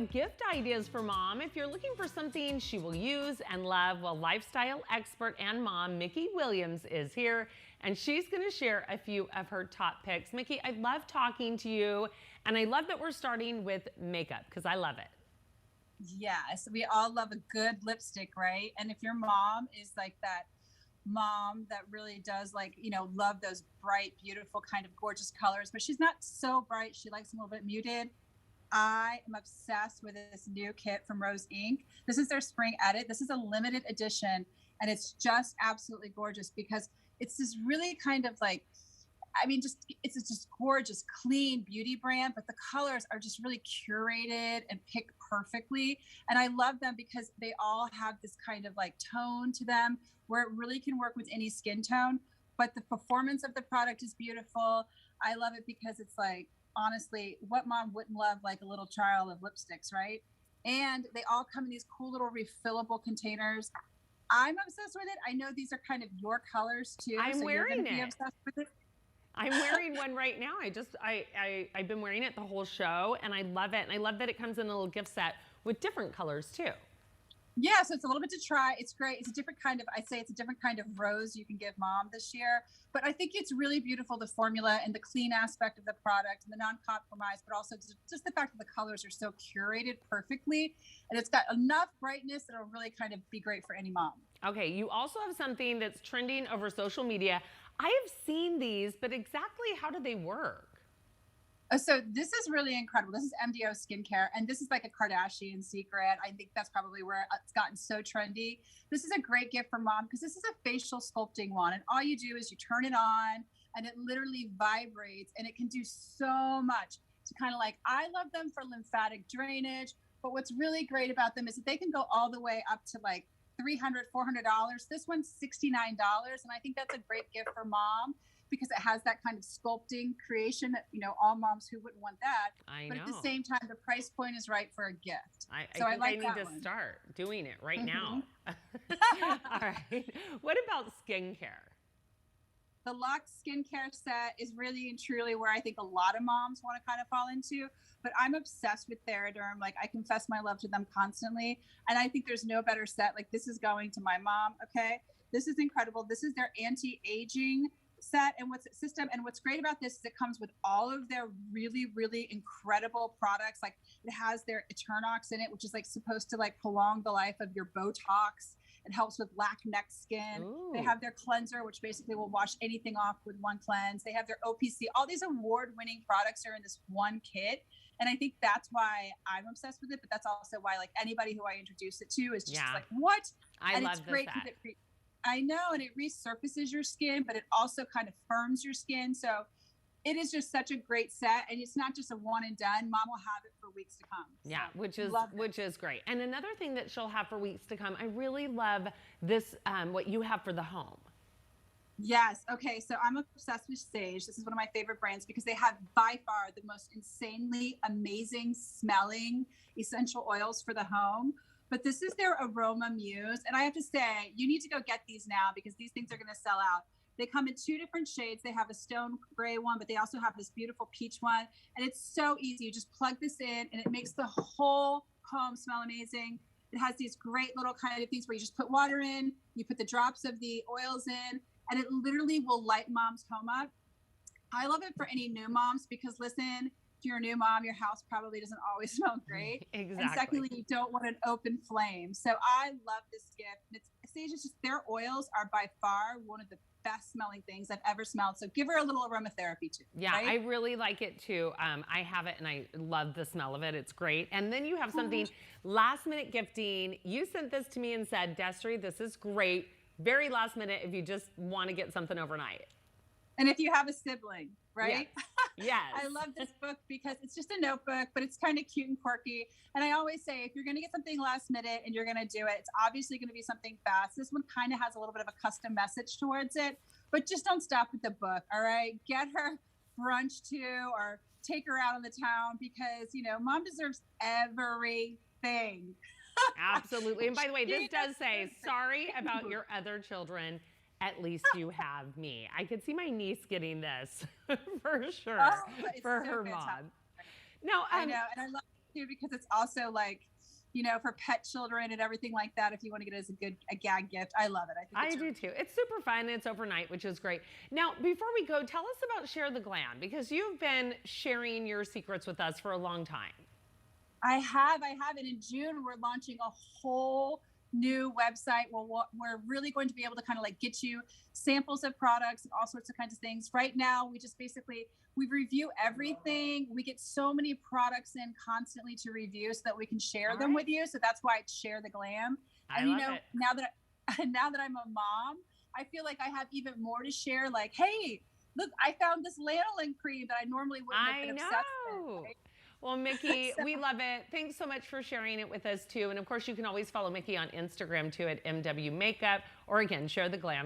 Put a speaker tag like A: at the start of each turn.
A: Gift ideas for mom. If you're looking for something she will use and love, well, lifestyle expert and mom Mickey Williams is here, and she's going to share a few of her top picks. Mickey, I love talking to you, and I love that we're starting with makeup because I love it.
B: Yes, we all love a good lipstick, right? And if your mom is like that mom that really does love those bright, beautiful, kind of gorgeous colors, but she's not so bright. She likes them a little bit muted. I am obsessed with this new kit from Rose Inc. This is their spring edit. This is a limited edition, and it's just absolutely gorgeous because it's this really kind of it's just gorgeous, clean beauty brand, but the colors are just really curated and picked perfectly. And I love them because they all have this kind of like tone to them where it really can work with any skin tone. But the performance of the product is beautiful. I love it because it's like, honestly, what mom wouldn't love like a little trial of lipsticks, right? And they all come in these cool little refillable containers. I'm obsessed with it. I know these are kind of your colors too.
A: I'm
B: So you're going
A: wearing
B: to be
A: it.
B: obsessed with it.
A: I'm wearing one right now. I've been wearing it the whole show, and I love it. And I love that it comes in a little gift set with different colors too.
B: Yeah, so it's a little bit to try. It's great. It's a different kind of, I'd say it's a different kind of rose you can give mom this year. But I think it's really beautiful, the formula and the clean aspect of the product and the non-compromise, but also just the fact that the colors are so curated perfectly. And it's got enough brightness that it'll really kind of be great for any mom.
A: Okay, you also have something that's trending over social media. I have seen these, but exactly how do they work?
B: So this is really incredible. This is MDO skincare, and this is like a Kardashian secret. I think that's probably where it's gotten so trendy. This is a great gift for mom because this is a facial sculpting one, and all you do is you turn it on, and it literally vibrates, and it can do so much to kind of like, I love them for lymphatic drainage, but what's really great about them is that they can go all the way up to like $300, $400. This one's $69, and I think that's a great gift for mom because it has that kind of sculpting creation that, all moms who wouldn't want that.
A: I
B: But
A: know.
B: at the same time, the price point is right for a gift.
A: I
B: So
A: think I
B: like
A: need
B: that
A: to
B: one.
A: start doing it right now. All right. What about skincare?
B: The Lux skincare set is really and truly where I think a lot of moms want to kind of fall into, but I'm obsessed with Theraderm. Like, I confess my love to them constantly. And I think there's no better set. Like, this is going to my mom. Okay. This is incredible. This is their anti-aging set and what's great about this is it comes with all of their really, really incredible products. Like, it has their Eternox in it, which is like supposed to like prolong the life of your Botox. It helps with lack neck skin.
A: Ooh.
B: They have their cleanser, which basically will wash anything off with one cleanse. They have their OPC. All these award-winning products are in this one kit. And I think that's why I'm obsessed with it. But that's also why like anybody who I introduce it to is just like, what?
A: I love
B: it's great
A: this
B: because I know, and it resurfaces your skin, but it also kind of firms your skin. So it is just such a great set, and it's not just a one and done. Mom will have it for weeks to come.
A: Yeah,
B: so,
A: which is great. And another thing that she'll have for weeks to come, I really love this, what you have for the home.
B: Yes. Okay. So I'm obsessed with Sage. This is one of my favorite brands because they have by far the most insanely amazing smelling essential oils for the home. But this is their Aroma Muse. And I have to say, you need to go get these now because these things are going to sell out. They come in 2 different shades. They have a stone gray one, but they also have this beautiful peach one. And it's so easy. You just plug this in and it makes the whole home smell amazing. It has these great little kind of things where you just put water in, you put the drops of the oils in, and it literally will light mom's home up. I love it for any new moms because listen, if you're a new mom, your house probably doesn't always smell great.
A: Exactly.
B: And secondly, you don't want an open flame. So I love this gift. Sage is just, their oils are by far one of the best smelling things I've ever smelled. So give her a little aromatherapy too.
A: Yeah,
B: right?
A: I really like it too. I have it and I love the smell of it. It's great. And then you have something last minute gifting. You sent this to me and said, Destry, this is great. Very last minute if you just want to get something overnight.
B: And if you have a sibling, right?
A: Yes. Yes.
B: I love this book because it's just a notebook, but it's kind of cute and quirky. And I always say, if you're going to get something last minute and you're going to do it, it's obviously going to be something fast. This one kind of has a little bit of a custom message towards it, but just don't stop with the book. All right. Get her brunch too, or take her out on the town because, mom deserves everything.
A: Absolutely. And by the way, this does say, sorry about your other children. At least you have me. I could see my niece getting this for sure for her mom. Now,
B: I know, and I love too, because it's also like, you know, for pet children and everything like that. If you want to get it as a gag gift, I love it. I think
A: I
B: it's
A: do
B: really
A: too. It's super fun. It's overnight, which is great. Now, before we go, tell us about Share the Glam, because you've been sharing your secrets with us for a long time.
B: I have. And in June, we're launching a whole new website where we're really going to be able to kind of like get you samples of products and all sorts of kinds of things. Right now, we just basically, we review everything. We get so many products in constantly to review so that we can share them with you. So that's why it's Share the Glam. And, you know, now that I'm a mom, I feel like I have even more to share. Like, hey, look, I found this lanolin cream that I normally wouldn't have been obsessed with. Right?
A: Well, Mickey, we love it. Thanks so much for sharing it with us too. And of course, you can always follow Mickey on Instagram too at MW Makeup, or again, Share the Glam.